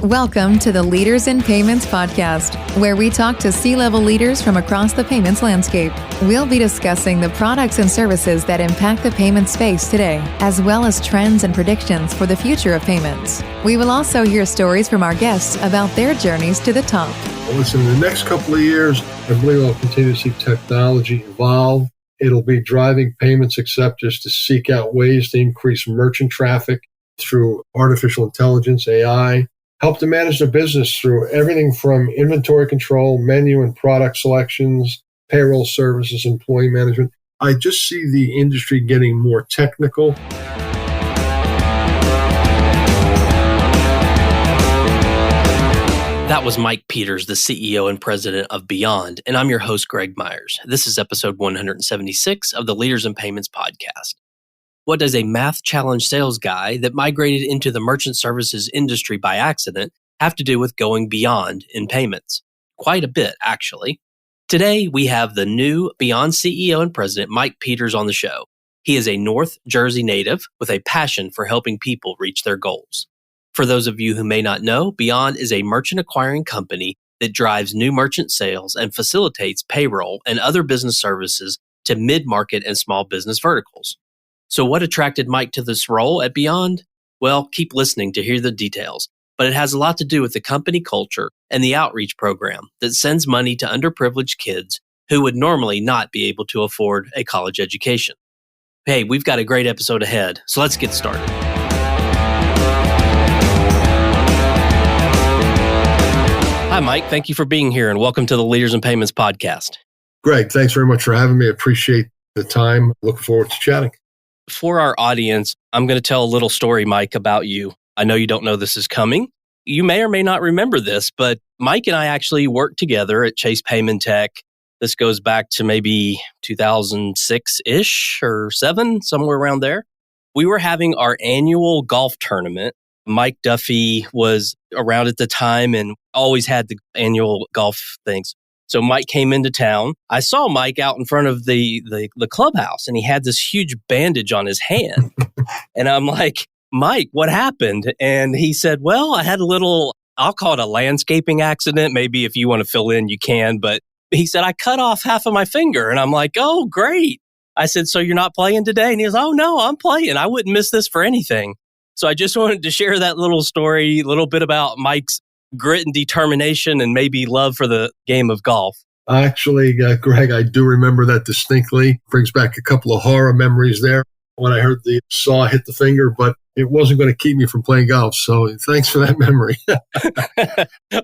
Welcome to the Leaders in Payments podcast, where we talk to C-level leaders from across the payments landscape. We'll be discussing the products and services that impact the payment space today, as well as trends and predictions for the future of payments. We will also hear stories from our guests about their journeys to the top. Listen, in the next couple of years, I believe we'll continue to see technology evolve. It'll be driving payments acceptors to seek out ways to increase merchant traffic through artificial intelligence, AI, help to manage their business through everything from inventory control, menu and product selections, payroll services, employee management. I just see the industry getting more technical. That was Mike Peters, the CEO and president of Beyond, and I'm your host, Greg Myers. This is episode 176 of the Leaders in Payments podcast. What does a math-challenged sales guy that migrated into the merchant services industry by accident have to do with going beyond in payments? Quite a bit, actually. Today, we have the new Beyond CEO and president, Mike Peters, on the show. He is a North Jersey native with a passion for helping people reach their goals. For those of you who may not know, Beyond is a merchant acquiring company that drives new merchant sales and facilitates payroll and other business services to mid-market and small business verticals. So what attracted Mike to this role at Beyond? Well, keep listening to hear the details, but it has a lot to do with the company culture and the outreach program that sends money to underprivileged kids who would normally not be able to afford a college education. Hey, we've got a great episode ahead, so let's get started. Hi, Mike. Thank you for being here and welcome to the Leaders in Payments podcast. Greg, thanks very much for having me. I appreciate the time. Looking forward to chatting. For our audience, I'm going to tell a little story, Mike, about you. I know you don't know this is coming. You may or may not remember this, but Mike and I actually worked together at Chase Payment Tech. This goes back to maybe 2006-ish or 7, somewhere around there. We were having our annual golf tournament. Mike Duffy was around at the time and always had the annual golf things. So Mike came into town. I saw Mike out in front of the clubhouse, and he had this huge bandage on his hand. And I'm like, Mike, what happened? And he said, well, I had a little, I'll call it a landscaping accident. Maybe if you want to fill in, you can. But he said, I cut off half of my finger. And I'm like, oh, great. I said, so you're not playing today? And he goes, oh, no, I'm playing. I wouldn't miss this for anything. So I just wanted to share that little story, a little bit about Mike's grit and determination and maybe love for the game of golf. Actually, Greg, I do remember that distinctly. Brings back a couple of horror memories there when I heard the saw hit the finger, but it wasn't going to keep me from playing golf. So thanks for that memory.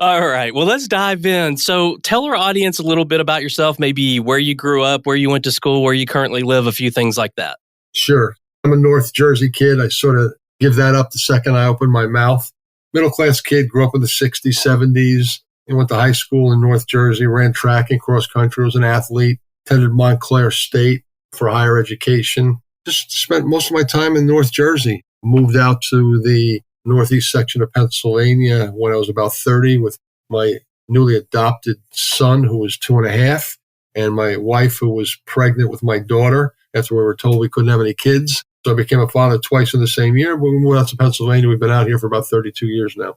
All right. Well, let's dive in. So tell our audience a little bit about yourself, maybe where you grew up, where you went to school, where you currently live, a few things like that. Sure. I'm a North Jersey kid. I sort of give that up the second I open my mouth. Middle-class kid, grew up in the 60s, 70s, and went to high school in North Jersey, ran track and cross-country, was an athlete, attended Montclair State for higher education. Just spent most of my time in North Jersey. Moved out to the northeast section of Pennsylvania when I was about 30 with my newly adopted son, who was 2.5, and my wife, who was pregnant with my daughter after we were told we couldn't have any kids. So I became a father twice in the same year. When we moved out to Pennsylvania, we've been out here for about 32 years now.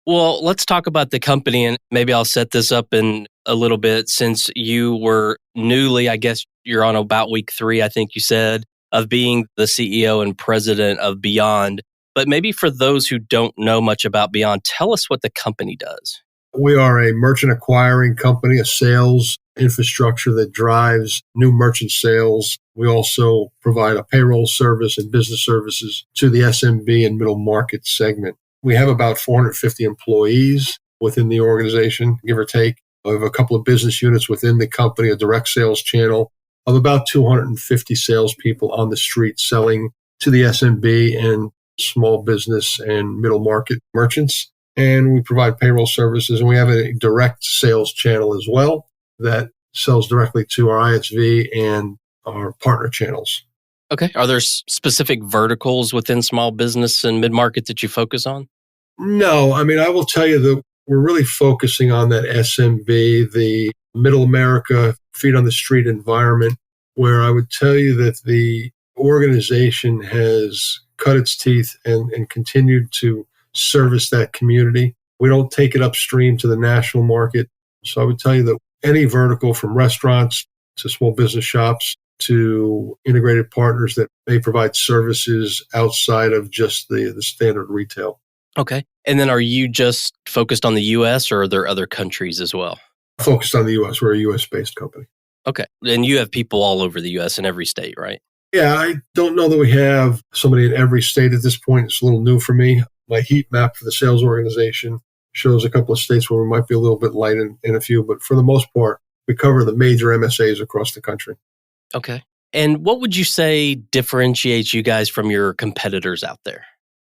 Well, let's talk about the company, and maybe I'll set this up in a little bit. Since you were newly, I guess you're on about week 3, I think you said, of being the CEO and president of Beyond. But maybe for those who don't know much about Beyond, tell us what the company does. We are a merchant acquiring company, a sales infrastructure that drives new merchant sales. We also provide a payroll service and business services to the SMB and middle market segment. We have about 450 employees within the organization, give or take. We have a couple of business units within the company, a direct sales channel of about 250 salespeople on the street selling to the SMB and small business and middle market merchants. And we provide payroll services, and we have a direct sales channel as well that sells directly to our ISV and our partner channels. Okay. Are there specific verticals within small business and mid-market that you focus on? No. I mean, I will tell you that we're really focusing on that SMB, the middle America, feet on the street environment, where I would tell you that the organization has cut its teeth and continued to service that community. We don't take it upstream to the national market. So I would tell you that any vertical from restaurants to small business shops to integrated partners that may provide services outside of just the standard retail. Okay. And then are you just focused on the U.S. or are there other countries as well? Focused on the U.S. We're a U.S.-based company. Okay. And you have people all over the U.S. in every state, right? Yeah, I don't know that we have somebody in every state at this point. It's a little new for me. My heat map for the sales organization shows a couple of states where we might be a little bit light in a few, but for the most part, we cover the major MSAs across the country. Okay. And what would you say differentiates you guys from your competitors out there?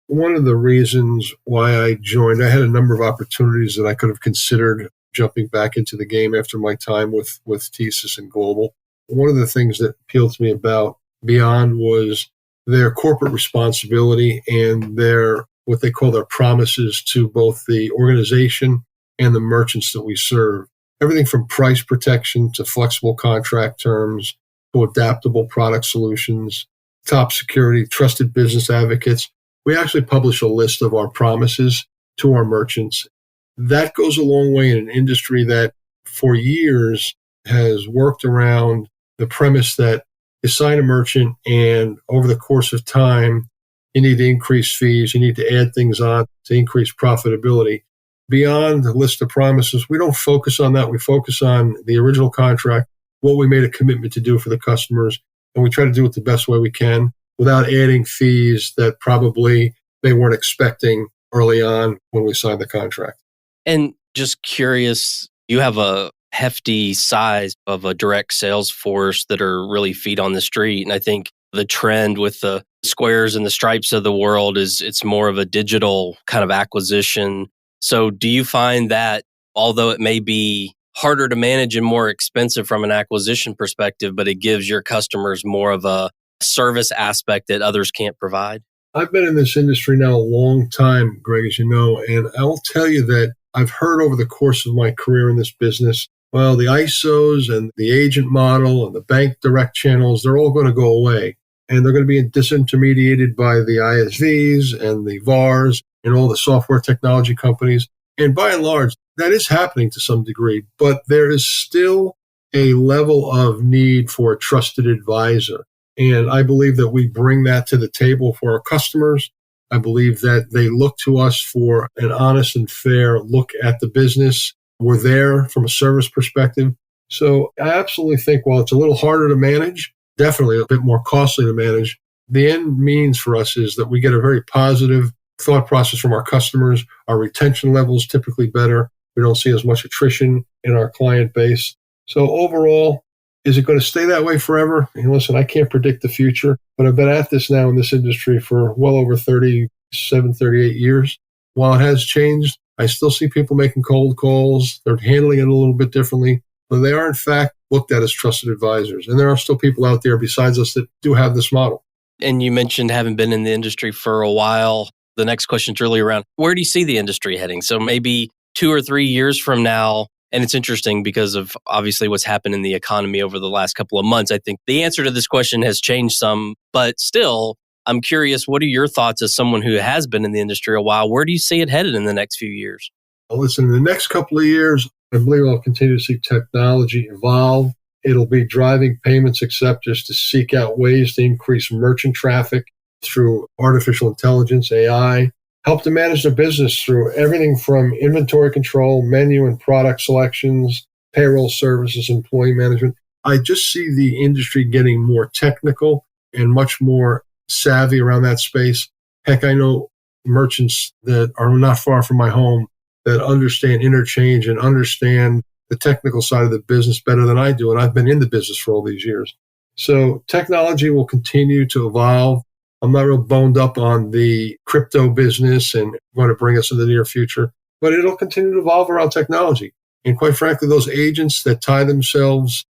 One of the reasons why I joined, I had a number of opportunities that I could have considered jumping back into the game after my time with TSYS and Global. One of the things that appealed to me about Beyond was their corporate responsibility and their what they call their promises to both the organization and the merchants that we serve. Everything from price protection to flexible contract terms to adaptable product solutions, top security, trusted business advocates. We actually publish a list of our promises to our merchants. That goes a long way in an industry that for years has worked around the premise that you sign a merchant and over the course of time, you need to increase fees, you need to add things on to increase profitability. Beyond the list of promises, we don't focus on that. We focus on the original contract, what we made a commitment to do for the customers, and we try to do it the best way we can without adding fees that probably they weren't expecting early on when we signed the contract. And just curious, you have a hefty size of a direct sales force that are really feet on the street. And I think the trend with the Squares and the Stripes of the world is it's more of a digital kind of acquisition. So do you find that although it may be harder to manage and more expensive from an acquisition perspective, but it gives your customers more of a service aspect that others can't provide? I've been in this industry now a long time, Greg, as you know, and I will tell you that I've heard over the course of my career in this business, well, the ISOs and the agent model and the bank direct channels, they're all going to go away. And they're going to be disintermediated by the ISVs and the VARs and all the software technology companies. And by and large, that is happening to some degree, but there is still a level of need for a trusted advisor. And I believe that we bring that to the table for our customers. I believe that they look to us for an honest and fair look at the business. We're there from a service perspective. So I absolutely think while it's a little harder to manage, definitely a bit more costly to manage, the end means for us is that we get a very positive thought process from our customers. Our retention level is typically better. We don't see as much attrition in our client base. So overall, is it going to stay that way forever? And listen, I can't predict the future, but I've been at this now in this industry for well over 37, 38 years. While it has changed, I still see people making cold calls. They're handling it a little bit differently, but they are in fact looked at as trusted advisors. And there are still people out there besides us that do have this model. And you mentioned having been in the industry for a while. The next question is really around where do you see the industry heading? So maybe 2 or 3 years from now, and it's interesting because of obviously what's happened in the economy over the last couple of months. I think the answer to this question has changed some, but still, I'm curious, what are your thoughts as someone who has been in the industry a while? Where do you see it headed in the next few years? Well, listen, in the next couple of years, I believe I'll continue to see technology evolve. It'll be driving payments acceptors to seek out ways to increase merchant traffic through artificial intelligence, AI, help to manage their business through everything from inventory control, menu and product selections, payroll services, employee management. I just see the industry getting more technical and much more savvy around that space. Heck, I know merchants that are not far from my home that understand interchange and understand the technical side of the business better than I do. And I've been in the business for all these years. So technology will continue to evolve. I'm not real boned up on the crypto business and going to bring us in the near future, but it'll continue to evolve around technology. And quite frankly, those agents that tie themselves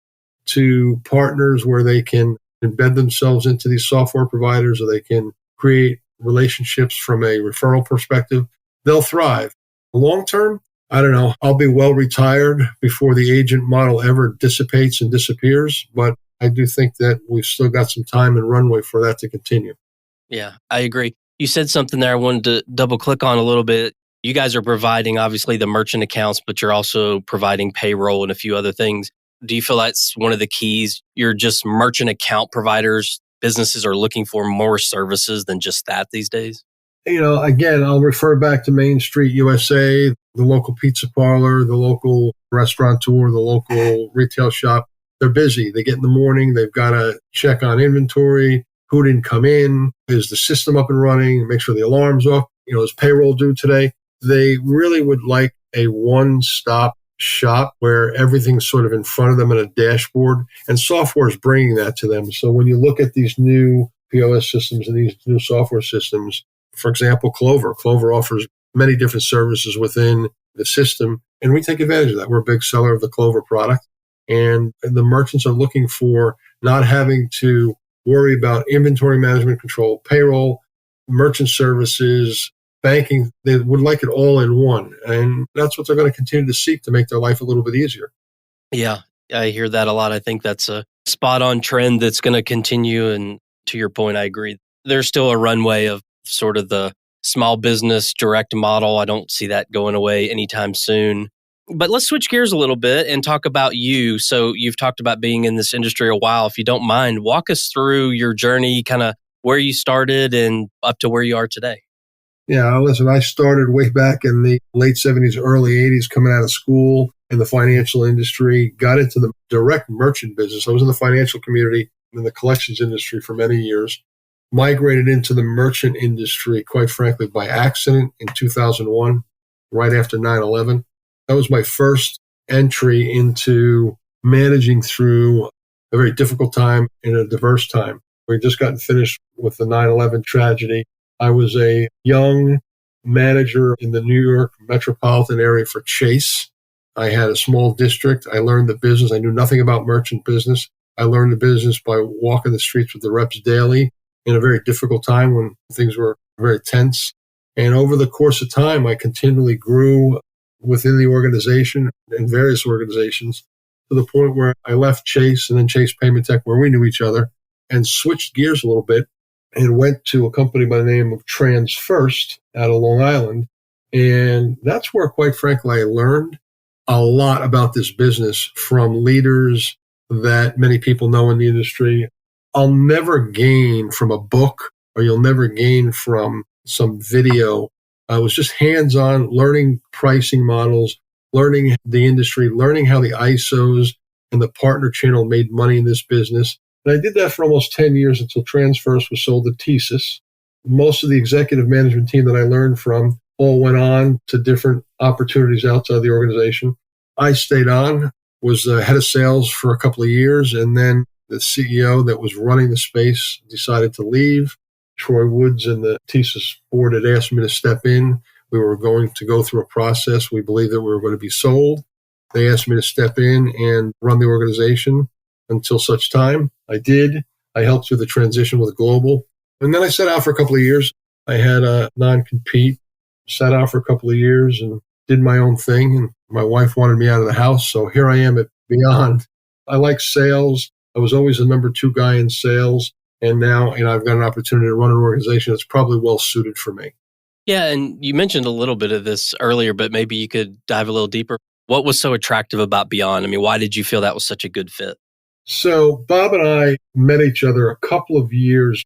to partners where they can embed themselves into these software providers or they can create relationships from a referral perspective, they'll thrive. Long term, I don't know. I'll be well retired before the agent model ever dissipates and disappears, but I do think that we've still got some time and runway for that to continue. Yeah, I agree. You said something there I wanted to double click on a little bit. You guys are providing, obviously, the merchant accounts, but you're also providing payroll and a few other things. Do you feel that's one of the keys? You're just merchant account providers. Businesses are looking for more services than just that these days? Again, I'll refer back to Main Street USA, the local pizza parlor, the local restaurateur, the local retail shop. They're busy. They get in the morning. They've got to check on inventory. Who didn't come in? Is the system up and running? Make sure the alarm's off. Is payroll due today? They really would like a one-stop shop where everything's sort of in front of them in a dashboard, and software is bringing that to them. So when you look at these new POS systems and these new software systems, for example, Clover offers many different services within the system, and we take advantage of that. We're a big seller of the Clover product, and the merchants are looking for not having to worry about inventory management control, payroll, merchant services, banking. They would like it all in one. And that's what they're going to continue to seek to make their life a little bit easier. Yeah, I hear that a lot. I think that's a spot on trend that's going to continue. And to your point, I agree. There's still a runway of sort of the small business direct model. I don't see that going away anytime soon. But let's switch gears a little bit and talk about you. So you've talked about being in this industry a while. If you don't mind, walk us through your journey, kind of where you started and up to where you are today. Yeah, listen, I started way back in the late 70s, early 80s, coming out of school in the financial industry, got into the direct merchant business. I was in the financial community, in the collections industry for many years, migrated into the merchant industry, quite frankly, by accident in 2001, right after 9/11. That was my first entry into managing through a very difficult time in a diverse time. We had just gotten finished with the 9/11 tragedy. I was a young manager in the New York metropolitan area for Chase. I had a small district. I learned the business. I knew nothing about merchant business. I learned the business by walking the streets with the reps daily in a very difficult time when things were very tense. And over the course of time, I continually grew within the organization and various organizations to the point where I left Chase and then Chase Payment Tech, where we knew each other, and switched gears a little bit and went to a company by the name of TransFirst out of Long Island. And that's where, quite frankly, I learned a lot about this business from leaders that many people know in the industry. I'll never gain from a book, or you'll never gain from some video. I was just hands-on, learning pricing models, learning the industry, learning how the ISOs and the partner channel made money in this business. And I did that for almost 10 years until TransFirst was sold to TSYS. Most of the executive management team that I learned from all went on to different opportunities outside the organization. I stayed on, was head of sales for a couple of years, and then the CEO that was running the space decided to leave. Troy Woods and the TSYS board had asked me to step in. We were going to go through a process. We believed that we were going to be sold. They asked me to step in and run the organization until such time. I did. I helped through the transition with Global. And then I sat out for a couple of years. I had a non-compete, sat out for a couple of years and did my own thing. And my wife wanted me out of the house. So here I am at Beyond. I like sales. I was always the number 2 guy in sales. And now, I've got an opportunity to run an organization that's probably well suited for me. Yeah, and you mentioned a little bit of this earlier, but maybe you could dive a little deeper. What was so attractive about Beyond? I mean, why did you feel that was such a good fit? So Bob and I met each other a couple of years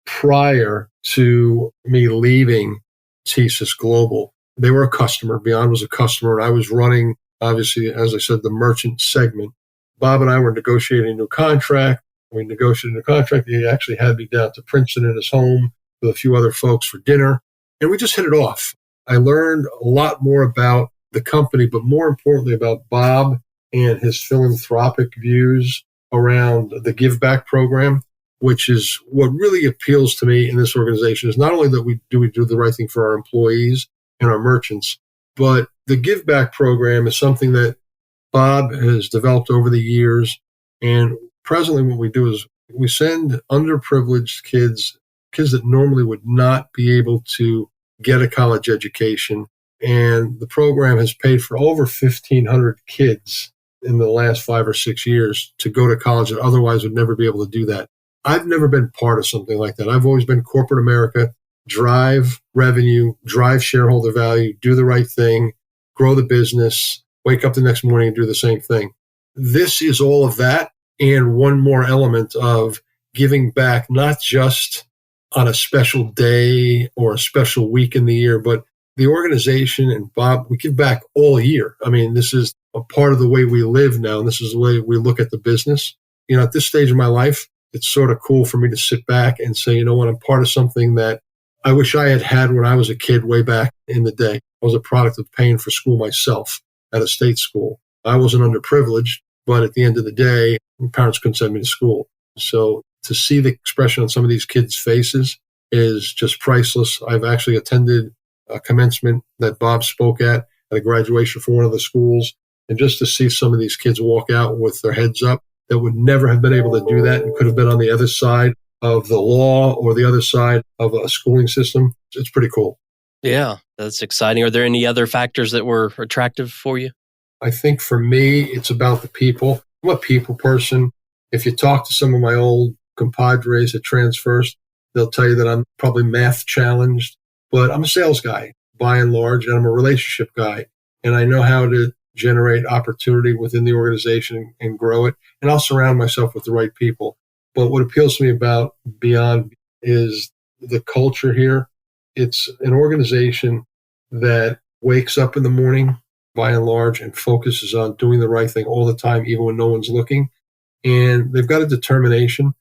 prior to me leaving TSYS Global. They were a customer. Beyond was a customer, and I was running, obviously, as I said, the merchant segment. Bob and I were negotiating a new contract. We negotiated a contract. He actually had me down to Princeton in his home with a few other folks for dinner, and we just hit it off. I learned a lot more about the company, but more importantly about Bob and his philanthropic views around the Give Back program, which is what really appeals to me in this organization, is not only that we do the right thing for our employees and our merchants, but the Give Back program is something that Bob has developed over the years. And presently what we do is we send underprivileged kids that normally would not be able to get a college education. And the program has paid for over 1,500 kids in the last 5 or 6 years to go to college that otherwise would never be able to do that. I've never been part of something like that. I've always been corporate America, drive revenue, drive shareholder value, do the right thing, grow the business, wake up the next morning and do the same thing. This is all of that and one more element of giving back, not just on a special day or a special week in the year, but the organization and Bob, we give back all year. I mean, this is a part of the way we live now. And this is the way we look at the business. At this stage of my life, it's sort of cool for me to sit back and say, you know what, I'm part of something that I wish I had had when I was a kid way back in the day. I was a product of paying for school myself at a state school. I wasn't underprivileged, but at the end of the day, my parents couldn't send me to school. So to see the expression on some of these kids' faces is just priceless. I've actually attended a commencement that Bob spoke at a graduation for one of the schools. And just to see some of these kids walk out with their heads up that would never have been able to do that and could have been on the other side of the law or the other side of a schooling system, it's pretty cool. Yeah, that's exciting. Are there any other factors that were attractive for you? I think for me, it's about the people. I'm a people person. If you talk to some of my old compadres at TransFirst, they'll tell you that I'm probably math challenged, but I'm a sales guy by and large, and I'm a relationship guy. And I know how to generate opportunity within the organization and grow it. And I'll surround myself with the right people. But what appeals to me about Beyond is the culture here. It's an organization that wakes up in the morning, by and large, and focuses on doing the right thing all the time, even when no one's looking. And they've got a determination.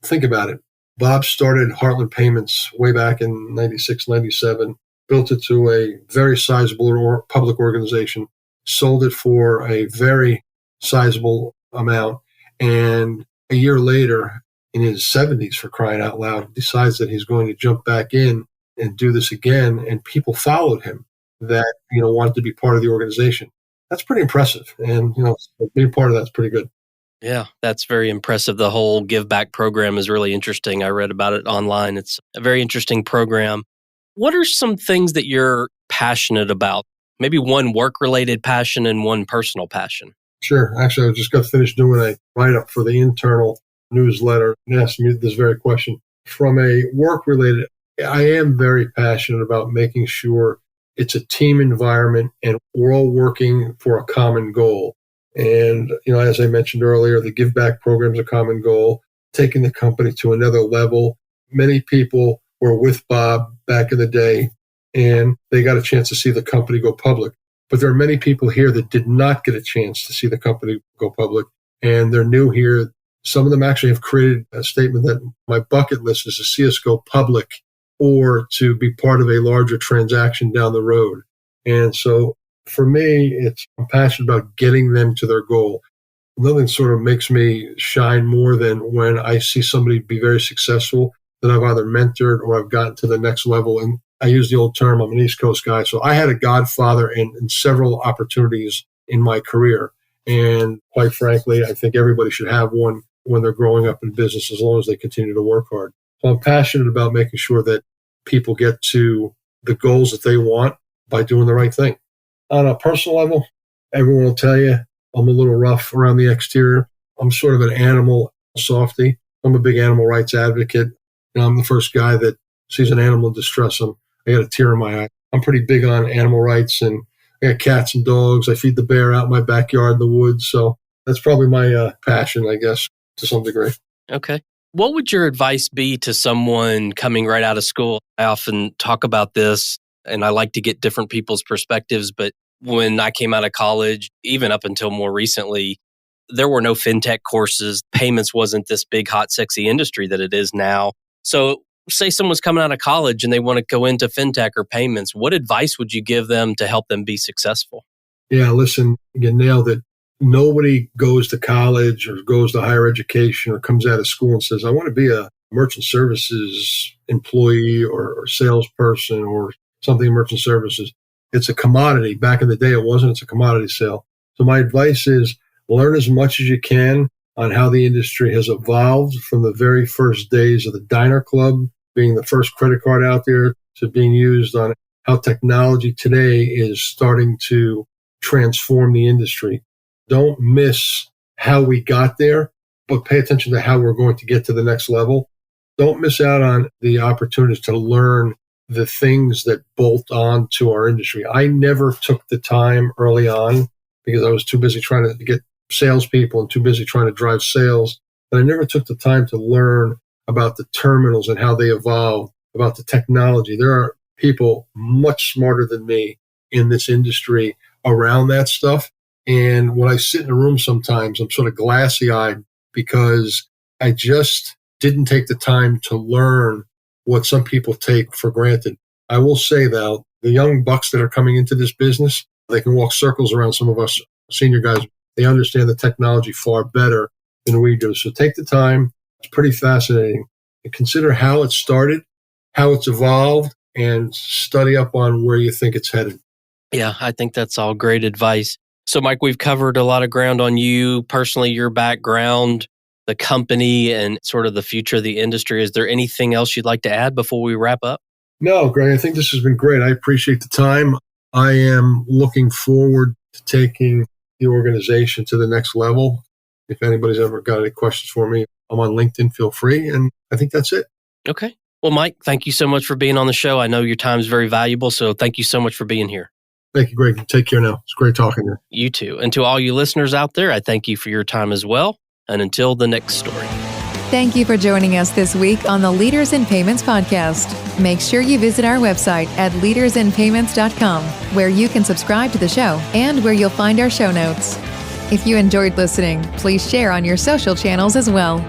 Think about it. Bob started Heartland Payments way back in 96, 97, built it to a very sizable public organization, sold it for a very sizable amount. And a year later, in his 70s, for crying out loud, decides that he's going to jump back in and do this again. And people followed him that, wanted to be part of the organization. That's pretty impressive. And, being part of that's pretty good. Yeah, that's very impressive. The whole Give Back program is really interesting. I read about it online. It's a very interesting program. What are some things that you're passionate about? Maybe one work-related passion and one personal passion. Sure. Actually, I just got finished doing a write-up for the internal newsletter and asked me this very question. From a work-related, I am very passionate about making sure it's a team environment and we're all working for a common goal. And, as I mentioned earlier, the Give Back program is a common goal, taking the company to another level. Many people were with Bob back in the day, and they got a chance to see the company go public. But there are many people here that did not get a chance to see the company go public, and they're new here. Some of them actually have created a statement that my bucket list is to see us go public or to be part of a larger transaction down the road. And so for me, I'm passionate about getting them to their goal. Nothing sort of makes me shine more than when I see somebody be very successful that I've either mentored or I've gotten to the next level. And I use the old term, I'm an East Coast guy. So I had a godfather in several opportunities in my career. And quite frankly, I think everybody should have one when they're growing up in business as long as they continue to work hard. So I'm passionate about making sure that people get to the goals that they want by doing the right thing. On a personal level, everyone will tell you I'm a little rough around the exterior. I'm sort of an animal softy. I'm a big animal rights advocate. I'm the first guy that sees an animal in distress. I got a tear in my eye. I'm pretty big on animal rights, and I got cats and dogs. I feed the bear out in my backyard in the woods. So that's probably my passion, I guess, to some degree. Okay. What would your advice be to someone coming right out of school? I often talk about this, and I like to get different people's perspectives. But when I came out of college, even up until more recently, there were no fintech courses. Payments wasn't this big, hot, sexy industry that it is now. So say someone's coming out of college and they want to go into fintech or payments. What advice would you give them to help them be successful? Yeah, listen, you nailed it. Nobody goes to college or goes to higher education or comes out of school and says, I want to be a merchant services employee or salesperson or something in merchant services. It's a commodity. Back in the day, it wasn't. It's a commodity sale. So my advice is learn as much as you can on how the industry has evolved from the very first days of the diner club being the first credit card out there to being used on how technology today is starting to transform the industry. Don't miss how we got there, but pay attention to how we're going to get to the next level. Don't miss out on the opportunities to learn the things that bolt on to our industry. I never took the time early on because I was too busy trying to get salespeople and too busy trying to drive sales. But I never took the time to learn about the terminals and how they evolve, about the technology. There are people much smarter than me in this industry around that stuff. And when I sit in a room sometimes, I'm sort of glassy-eyed because I just didn't take the time to learn what some people take for granted. I will say, though, the young bucks that are coming into this business, they can walk circles around some of us senior guys. They understand the technology far better than we do. So take the time. It's pretty fascinating. And consider how it started, how it's evolved, and study up on where you think it's headed. Yeah, I think that's all great advice. So, Mike, we've covered a lot of ground on you personally, your background, the company, and sort of the future of the industry. Is there anything else you'd like to add before we wrap up? No, Greg, I think this has been great. I appreciate the time. I am looking forward to taking the organization to the next level. If anybody's ever got any questions for me, I'm on LinkedIn, feel free. And I think that's it. Okay. Well, Mike, thank you so much for being on the show. I know your time is very valuable, so thank you so much for being here. Thank you, Greg. Take care now. It's great talking to you. You too. And to all you listeners out there, I thank you for your time as well. And until the next story. Thank you for joining us this week on the Leaders in Payments podcast. Make sure you visit our website at leadersinpayments.com, where you can subscribe to the show and where you'll find our show notes. If you enjoyed listening, please share on your social channels as well.